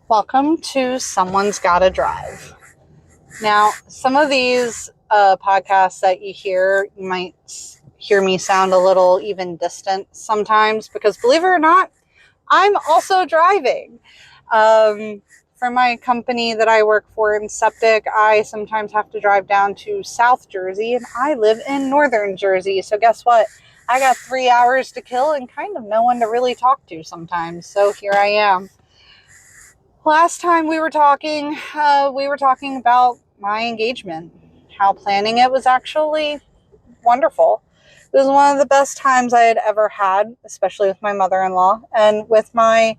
Welcome to Someone's Gotta Drive. Now, some of these podcasts that you might hear me sound a little even distant sometimes because, believe it or not, I'm also driving. For my company that I work for in Septic, I sometimes have to drive down to South Jersey, and I live in Northern Jersey. So guess what? I got 3 hours to kill and kind of no one to really talk to sometimes. So here I am. Last time we were talking about my engagement, how planning it was actually wonderful. It was one of the best times I had ever had, especially with my mother-in-law and with my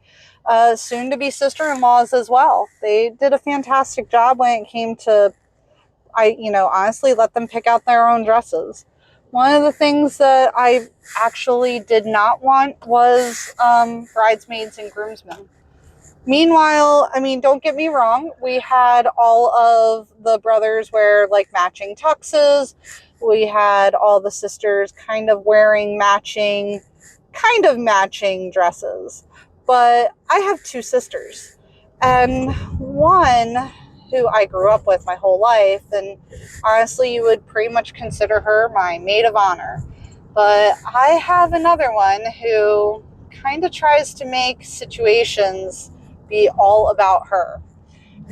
soon-to-be sister-in-laws as well. They did a fantastic job when it came to, honestly let them pick out their own dresses. One of the things that I actually did not want was bridesmaids and groomsmen. Meanwhile, don't get me wrong, we had all of the brothers wear like matching tuxes. We had all the sisters kind of wearing matching dresses. But I have two sisters, and one who I grew up with my whole life, and honestly, you would pretty much consider her my maid of honor. But I have another one who kind of tries to make situations be all about her.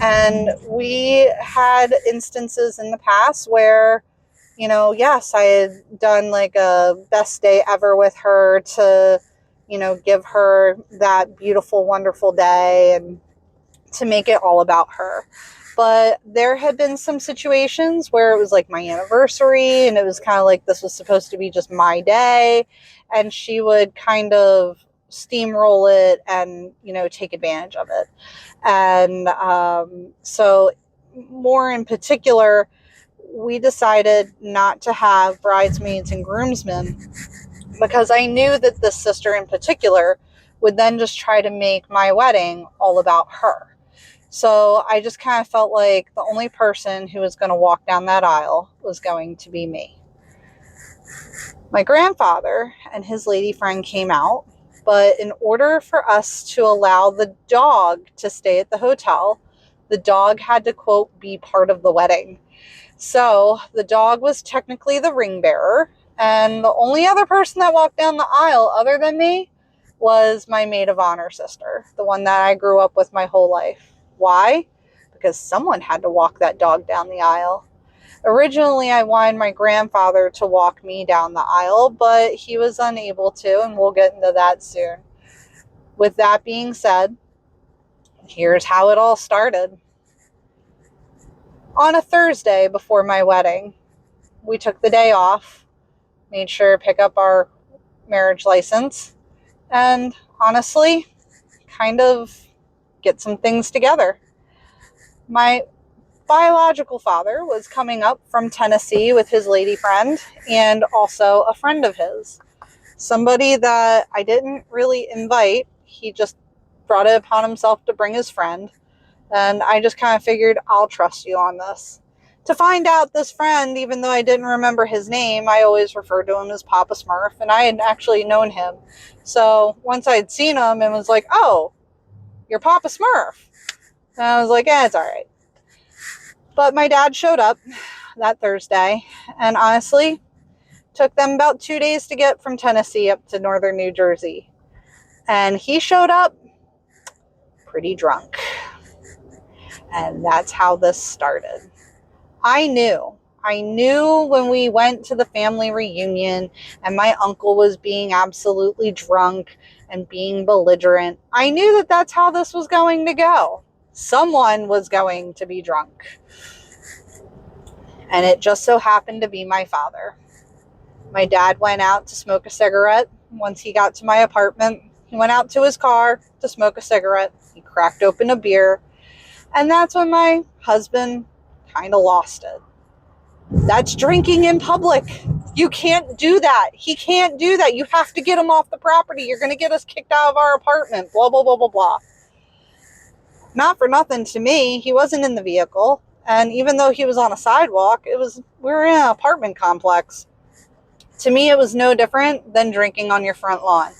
And we had instances in the past where, yes, I had done like a best day ever with her to, give her that beautiful, wonderful day and to make it all about her. But there had been some situations where it was like my anniversary and it was kind of like this was supposed to be just my day, and she would kind of steamroll it and, take advantage of it. And so more in particular, we decided not to have bridesmaids and groomsmen because I knew that this sister in particular would then just try to make my wedding all about her. So I just kind of felt like the only person who was going to walk down that aisle was going to be me. My grandfather and his lady friend came out, but in order for us to allow the dog to stay at the hotel, the dog had to, quote, be part of the wedding. So the dog was technically the ring bearer, and the only other person that walked down the aisle other than me was my maid of honor sister, the one that I grew up with my whole life. Why? Because someone had to walk that dog down the aisle. Originally, I wanted my grandfather to walk me down the aisle, but he was unable to, and we'll get into that soon. With that being said, here's how it all started. On a Thursday before my wedding, we took the day off, made sure to pick up our marriage license, and honestly, kind of get some things together. My biological father was coming up from Tennessee with his lady friend and also a friend of his. Somebody that I didn't really invite. He just brought it upon himself to bring his friend. And I just kind of figured, I'll trust you on this. To find out this friend, even though I didn't remember his name, I always referred to him as Papa Smurf, and I had actually known him. So once I'd seen him and was like, oh, you're Papa Smurf. And I was like, it's all right. But my dad showed up that Thursday, and honestly, took them about 2 days to get from Tennessee up to northern New Jersey. And he showed up pretty drunk. And that's how this started. I knew when we went to the family reunion and my uncle was being absolutely drunk and being belligerent, I knew that that's how this was going to go. Someone was going to be drunk. And it just so happened to be my father. My dad went out to smoke a cigarette. Once he got to my apartment, he went out to his car to smoke a cigarette. He cracked open a beer. And that's when my husband kind of lost it. That's drinking in public. You can't do that. He can't do that. You have to get him off the property. You're going to get us kicked out of our apartment. Blah, blah, blah, blah, blah. Not for nothing to me. He wasn't in the vehicle. And even though he was on a sidewalk, we were in an apartment complex. To me, it was no different than drinking on your front lawn.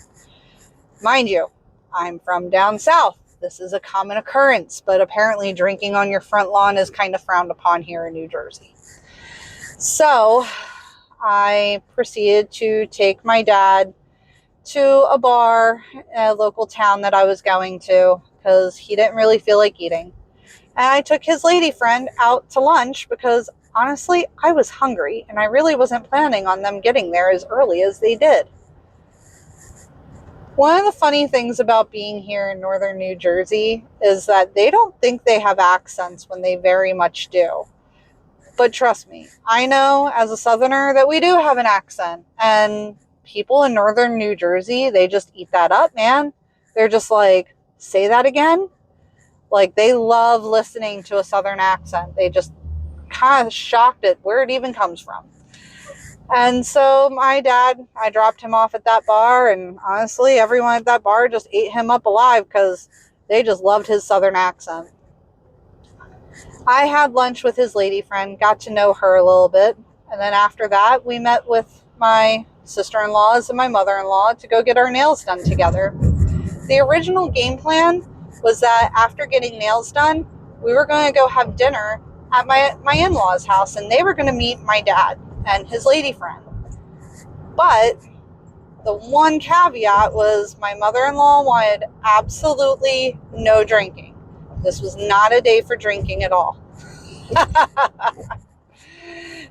Mind you, I'm from down south. this is a common occurrence, but apparently drinking on your front lawn is kind of frowned upon here in New Jersey. So I proceeded to take my dad to a bar in a local town that I was going to because he didn't really feel like eating. And I took his lady friend out to lunch because honestly, I was hungry and I really wasn't planning on them getting there as early as they did. One of the funny things about being here in northern New Jersey is that they don't think they have accents when they very much do. But trust me, I know as a southerner that we do have an accent, and people in northern New Jersey, they just eat that up, man. They're just like, say that again? Like, they love listening to a southern accent. They just kind of shocked at where it even comes from. And so my dad, I dropped him off at that bar, and honestly, everyone at that bar just ate him up alive because they just loved his southern accent. I had lunch with his lady friend, got to know her a little bit, and then after that, we met with my sister-in-laws and my mother-in-law to go get our nails done together. The original game plan was that after getting nails done, we were going to go have dinner at my in-laws' house, and they were going to meet my dad and his lady friend. But the one caveat was my mother-in-law wanted absolutely no drinking. This was not a day for drinking at all.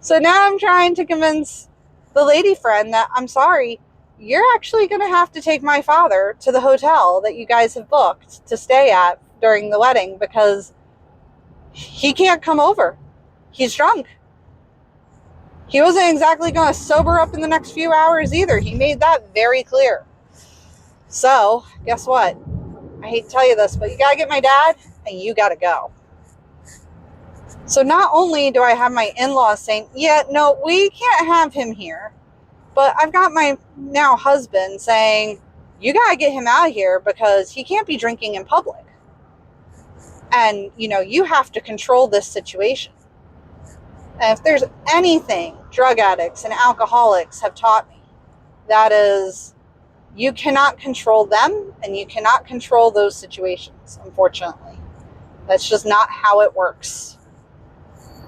So now I'm trying to convince the lady friend that, I'm sorry, you're actually going to have to take my father to the hotel that you guys have booked to stay at during the wedding because he can't come over. He's drunk. He wasn't exactly going to sober up in the next few hours either. He made that very clear. So, guess what? I hate to tell you this, but you got to get my dad and you got to go. So not only do I have my in-laws saying, yeah, no, we can't have him here, but I've got my now husband saying, you got to get him out of here because he can't be drinking in public. And, you have to control this situation. And if there's anything drug addicts and alcoholics have taught me, that is, you cannot control them and you cannot control those situations, unfortunately. That's just not how it works.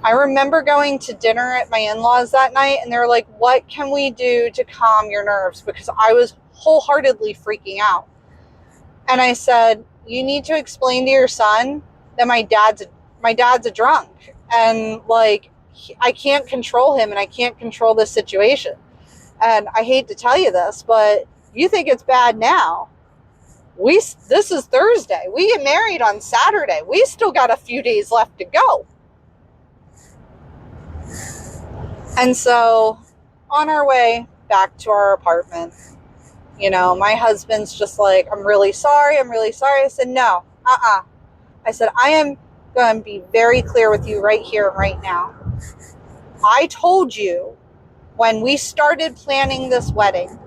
I remember going to dinner at my in-laws that night and they were like, what can we do to calm your nerves? Because I was wholeheartedly freaking out. And I said, you need to explain to your son that my dad's a drunk. And I can't control him and I can't control this situation. And I hate to tell you this, but you think it's bad now. This is Thursday. We get married on Saturday. We still got a few days left to go. And so on our way back to our apartment, my husband's just like, I'm really sorry. I said, no, I said, I am going to be very clear with you right here and right now. I told you when we started planning this wedding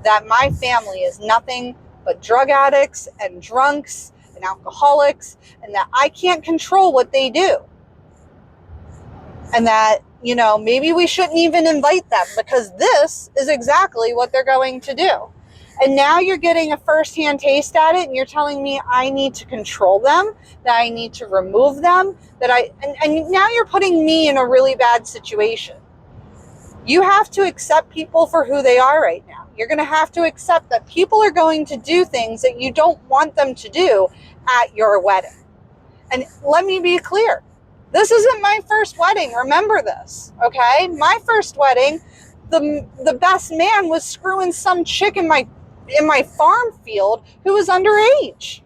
that my family is nothing but drug addicts and drunks and alcoholics, and that I can't control what they do. And that, maybe we shouldn't even invite them because this is exactly what they're going to do. And now you're getting a firsthand taste at it and you're telling me I need to control them, that I need to remove them, and now you're putting me in a really bad situation. You have to accept people for who they are right now. You're going to have to accept that people are going to do things that you don't want them to do at your wedding. And let me be clear. This isn't my first wedding. Remember this, okay? My first wedding, the best man was screwing some chick in my farm field who was underage.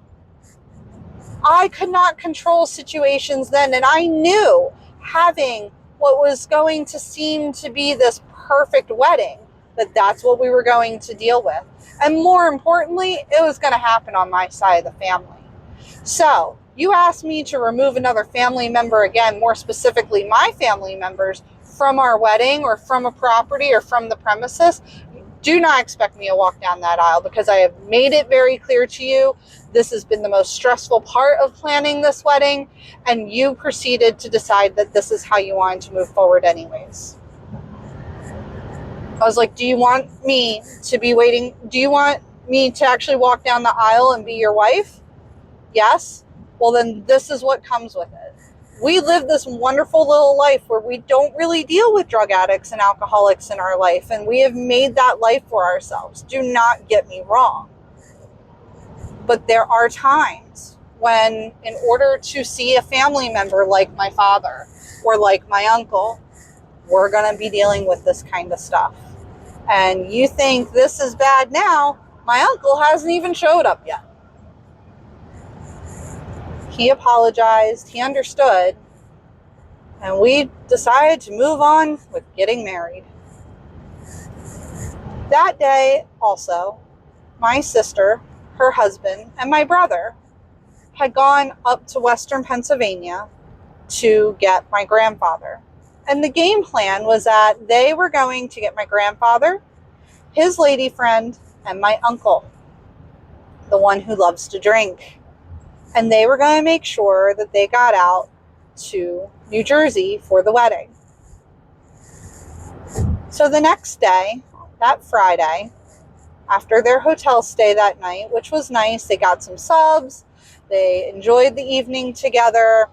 I could not control situations then, and I knew having what was going to seem to be this perfect wedding, that's what we were going to deal with. And more importantly, it was going to happen on my side of the family. So you asked me to remove another family member, again, more specifically my family members, from our wedding or from a property or from the premises. Do not expect me to walk down that aisle because I have made it very clear to you. This has been the most stressful part of planning this wedding, and you proceeded to decide that this is how you wanted to move forward anyways. I was like, do you want me to be waiting? Do you want me to actually walk down the aisle and be your wife? Yes? Well, then this is what comes with it. We live this wonderful little life where we don't really deal with drug addicts and alcoholics in our life, and we have made that life for ourselves. Do not get me wrong. But there are times when, in order to see a family member like my father or like my uncle, we're going to be dealing with this kind of stuff. And you think this is bad now, my uncle hasn't even showed up yet. He apologized, he understood, and we decided to move on with getting married. That day, also, my sister, her husband, and my brother had gone up to Western Pennsylvania to get my grandfather. And the game plan was that they were going to get my grandfather, his lady friend, and my uncle, the one who loves to drink. And they were going to make sure that they got out to New Jersey for the wedding. So the next day, that Friday, after their hotel stay that night, which was nice, they got some subs, they enjoyed the evening together,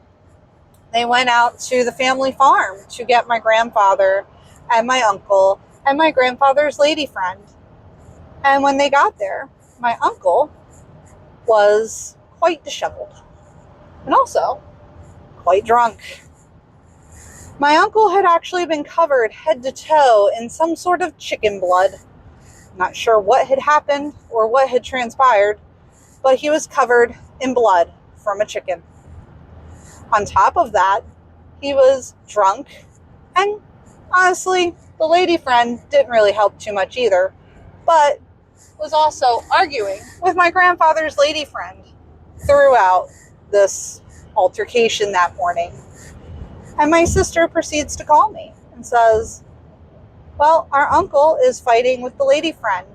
they went out to the family farm to get my grandfather and my uncle and my grandfather's lady friend. And when they got there, my uncle was quite disheveled and also quite drunk. My uncle had actually been covered head to toe in some sort of chicken blood. Not sure what had happened or what had transpired, but he was covered in blood from a chicken. On top of that, he was drunk, and honestly, the lady friend didn't really help too much either, but was also arguing with my grandfather's lady friend throughout this altercation that morning. And my sister proceeds to call me and says, well, our uncle is fighting with the lady friend.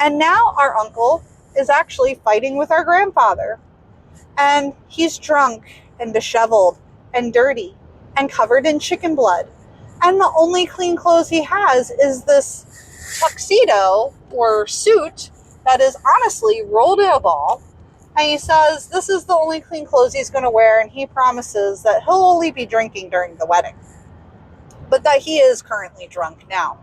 And now our uncle is actually fighting with our grandfather. And he's drunk and disheveled and dirty and covered in chicken blood. And the only clean clothes he has is this tuxedo or suit that is honestly rolled in a ball. And he says this is the only clean clothes he's going to wear, and he promises that he'll only be drinking during the wedding, but that he is currently drunk now.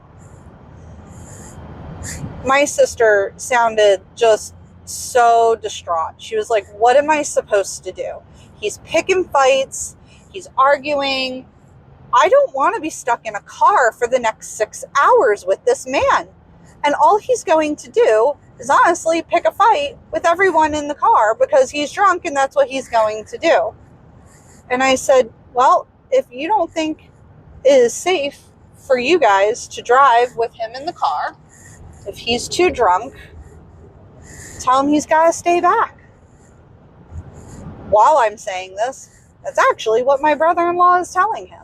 My sister sounded just so distraught. She was like, what am I supposed to do? He's picking fights. He's arguing. I don't want to be stuck in a car for the next 6 hours with this man. And all he's going to do is honestly pick a fight with everyone in the car because he's drunk and that's what he's going to do. And I said, well, if you don't think it is safe for you guys to drive with him in the car, if he's too drunk, tell him he's got to stay back. While I'm saying this, that's actually what my brother-in-law is telling him.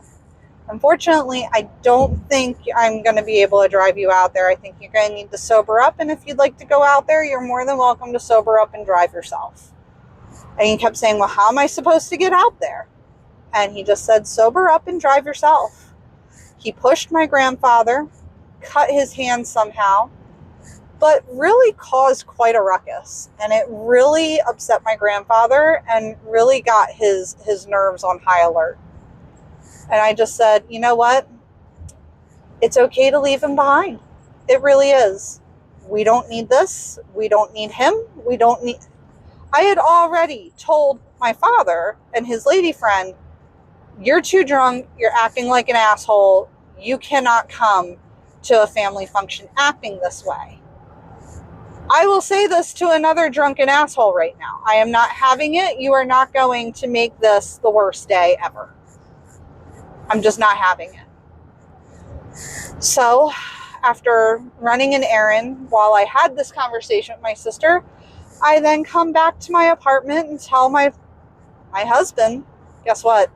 Unfortunately, I don't think I'm going to be able to drive you out there. I think you're going to need to sober up, and if you'd like to go out there, you're more than welcome to sober up and drive yourself. And he kept saying, well, how am I supposed to get out there? And he just said, sober up and drive yourself. He pushed my grandfather, cut his hand somehow, but really caused quite a ruckus. And it really upset my grandfather and really got his nerves on high alert. And I just said, you know what? It's okay to leave him behind. It really is. We don't need this. We don't need him. I had already told my father and his lady friend, you're too drunk. You're acting like an asshole. You cannot come to a family function acting this way. I will say this to another drunken asshole right now. I am not having it. You are not going to make this the worst day ever. I'm just not having it. So, after running an errand while I had this conversation with my sister, I then come back to my apartment and tell my husband, guess what?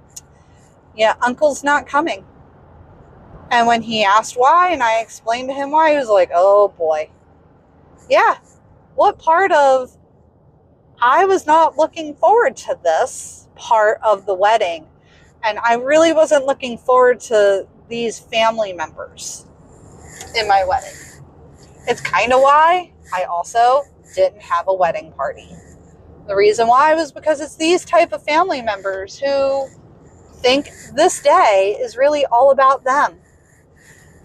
Yeah, Uncle's not coming. And when he asked why, and I explained to him why, he was like, oh boy. Yeah, what part of I was not looking forward to this part of the wedding? And I really wasn't looking forward to these family members in my wedding. It's kind of why I also didn't have a wedding party. The reason why was because it's these type of family members who think this day is really all about them.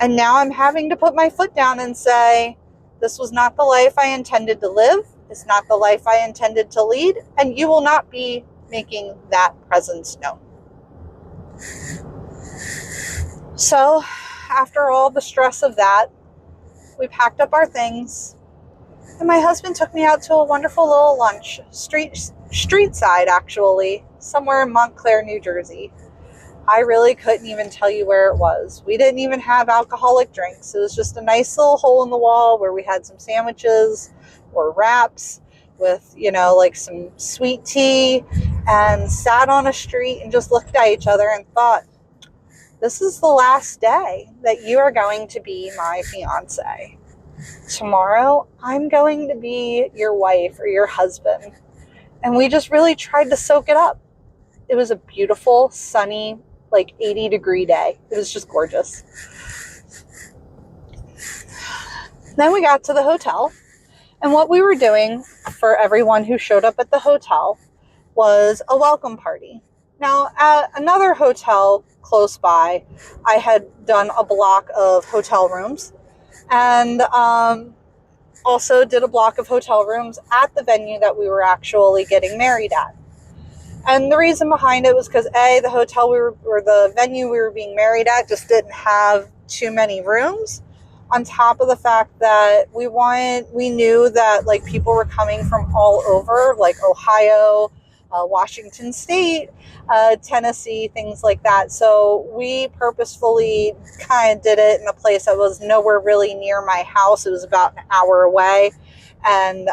And now I'm having to put my foot down and say, this was not the life I intended to live. It's not the life I intended to lead. And you will not be making that presence known. So after all the stress of that, we packed up our things. And my husband took me out to a wonderful little lunch, street side actually, somewhere in Montclair, New Jersey. I really couldn't even tell you where it was. We didn't even have alcoholic drinks. It was just a nice little hole in the wall where we had some sandwiches or wraps with, like some sweet tea, and sat on a street and just looked at each other and thought, this is the last day that you are going to be my fiance. Tomorrow, I'm going to be your wife or your husband. And we just really tried to soak it up. It was a beautiful, sunny, 80-degree day. It was just gorgeous. Then we got to the hotel. And what we were doing for everyone who showed up at the hotel was a welcome party. Now, at another hotel close by, I had done a block of hotel rooms. And also did a block of hotel rooms at the venue that we were actually getting married at. And the reason behind it was because the hotel the venue we were being married at just didn't have too many rooms. On top of the fact that we knew that people were coming from all over, like Ohio, Washington State, Tennessee, things like that. So we purposefully kind of did it in a place that was nowhere really near my house. It was about an hour away. And,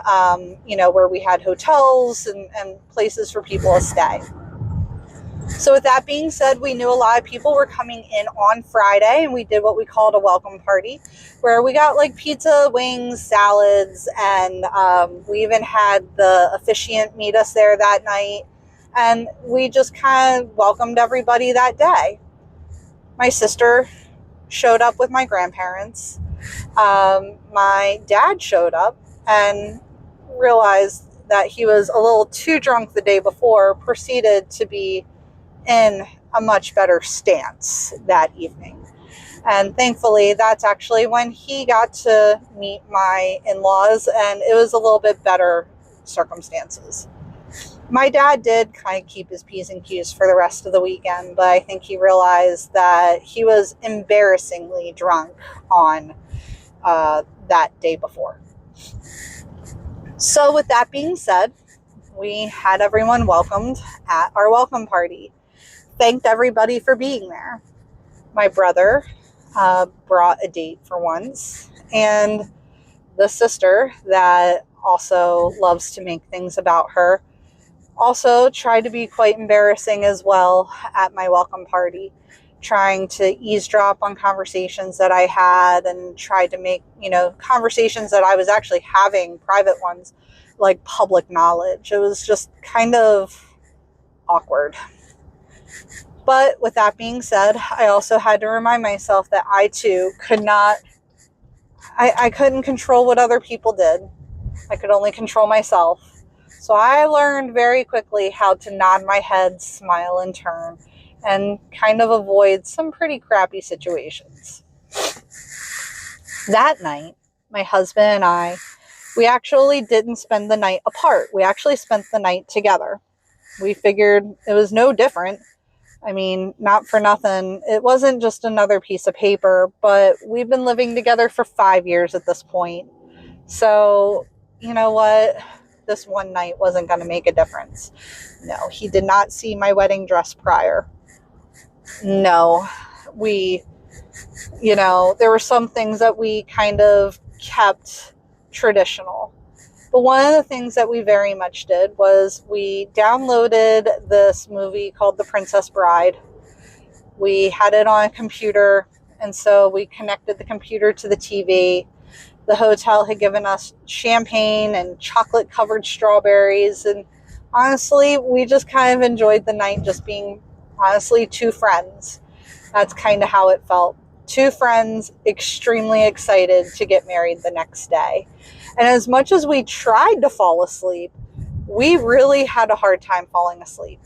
where we had hotels and places for people to stay. So with that being said, we knew a lot of people were coming in on Friday, and we did what we called a welcome party, where we got pizza, wings, salads, and we even had the officiant meet us there that night. And we just kind of welcomed everybody that day. My sister showed up with my grandparents. My dad showed up and realized that he was a little too drunk the day before, proceeded to be in a much better stance that evening. And thankfully, that's actually when he got to meet my in-laws, and it was a little bit better circumstances. My dad did kind of keep his P's and Q's for the rest of the weekend, but I think he realized that he was embarrassingly drunk on that day before. So with that being said, we had everyone welcomed at our welcome party. Thanked everybody for being there. My brother brought a date for once, and the sister that also loves to make things about her also tried to be quite embarrassing as well at my welcome party, trying to eavesdrop on conversations that I had and tried to make, conversations that I was actually having, private ones, public knowledge. It was just kind of awkward. But with that being said, I also had to remind myself that I too I couldn't control what other people did. I could only control myself. So I learned very quickly how to nod my head, smile, and turn, and kind of avoid some pretty crappy situations. That night, my husband and I, we actually didn't spend the night apart. We actually spent the night together. We figured it was no different. I mean, not for nothing. It wasn't just another piece of paper, but we've been living together for 5 years at this point. So, you know what? This one night wasn't going to make a difference. No, he did not see my wedding dress prior. No, there were some things that we kind of kept traditional. But one of the things that we very much did was we downloaded this movie called The Princess Bride. We had it on a computer, and so we connected the computer to the TV. The hotel had given us champagne and chocolate-covered strawberries, and honestly, we just kind of enjoyed the night just being, honestly, two friends. That's kind of how it felt. Two friends extremely excited to get married the next day. And as much as we tried to fall asleep, we really had a hard time falling asleep.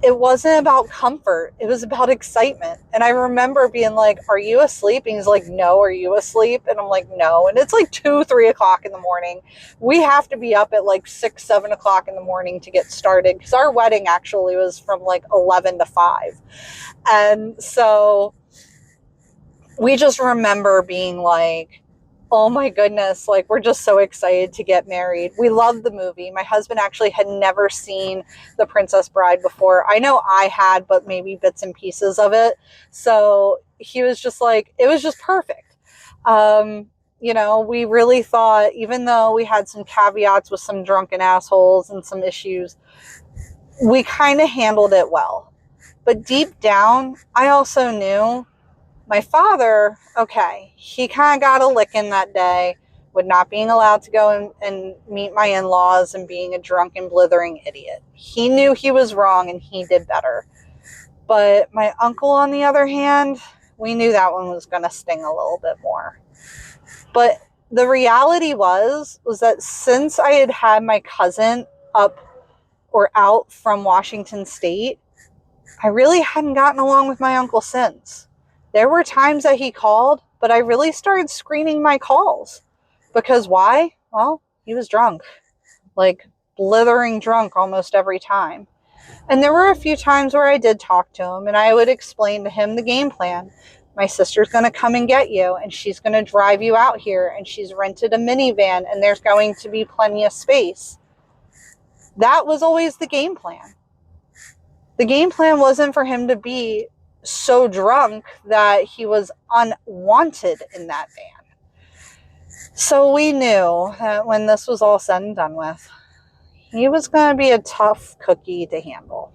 It wasn't about comfort. It was about excitement. And I remember being like, are you asleep? And he's like, no, are you asleep? And I'm like, no. And it's like 2, 3 o'clock in the morning. We have to be up at like 6, 7 o'clock in the morning to get started, because our wedding actually was from like 11 to 5. And so we just remember being like, oh my goodness, like we're just so excited to get married. We loved the movie. My husband actually had never seen The Princess Bride before. I know I had, but maybe bits and pieces of it. So he was just like, it was just perfect. We really thought, even though we had some caveats with some drunken assholes and some issues, we kind of handled it well. But deep down, I also knew my father, okay, he kind of got a licking that day with not being allowed to go and meet my in-laws and being a drunken, blithering idiot. He knew he was wrong and he did better. But my uncle, on the other hand, we knew that one was going to sting a little bit more. But the reality was that since I had had my cousin up or out from Washington State, I really hadn't gotten along with my uncle since. There were times that he called, but I really started screening my calls. Because why? Well, he was drunk. Like, blithering drunk almost every time. And there were a few times where I did talk to him, and I would explain to him the game plan. My sister's going to come and get you, and she's going to drive you out here, and she's rented a minivan, and there's going to be plenty of space. That was always the game plan. The game plan wasn't for him to be so drunk that he was unwanted in that van. So we knew that when this was all said and done with, he was going to be a tough cookie to handle.